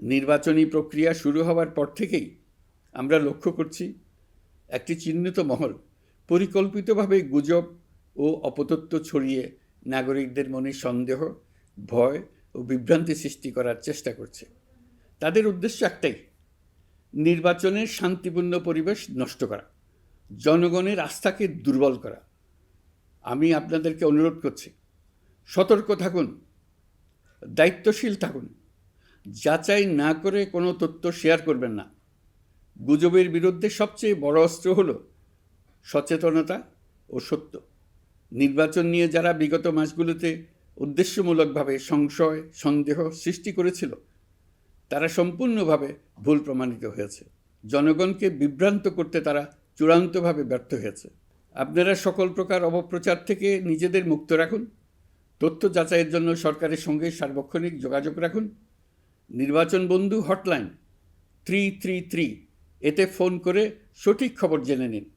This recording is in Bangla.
নির্বাচনী প্রক্রিয়া শুরু হওয়ার পর থেকেই আমরা লক্ষ্য করছি একটি চিহ্নিত মহল পরিকল্পিতভাবে গুজব ও অপতথ্য ছড়িয়ে নাগরিকদের মনে সন্দেহ, ভয় ও বিভ্রান্তি সৃষ্টি করার চেষ্টা করছে। তাদের উদ্দেশ্য একটাই, নির্বাচনের শান্তিপূর্ণ পরিবেশ নষ্ট করা, জনগণের আস্থাকে দুর্বল করা। আমি আপনাদেরকে অনুরোধ করছি, সতর্ক থাকুন, দায়িত্বশীল থাকুন, যাচাই না করে কোনো তথ্য শেয়ার করবেন না। গুজবের বিরুদ্ধে সবচেয়ে বড় অস্ত্র হলো সচেতনতা ও সত্য। নির্বাচন নিয়ে যারা বিগত মাসগুলোতে উদ্দেশ্যমূলকভাবে সংশয়, সন্দেহ সৃষ্টি করেছিল, তারা সম্পূর্ণভাবে ভুল প্রমাণিত হয়েছে। জনগণকে বিভ্রান্ত করতে তারা চূড়ান্তভাবে ব্যর্থ হয়েছে। আপনারা সকল প্রকার অপপ্রচার থেকে নিজেদের মুক্ত রাখুন। তথ্য যাচাইয়ের জন্য সরকারের সঙ্গে সার্বক্ষণিক যোগাযোগ রাখুন। নির্বাচন বন্ধু হটলাইন 333 এতে ফোন করে সঠিক খবর জেনে নিন।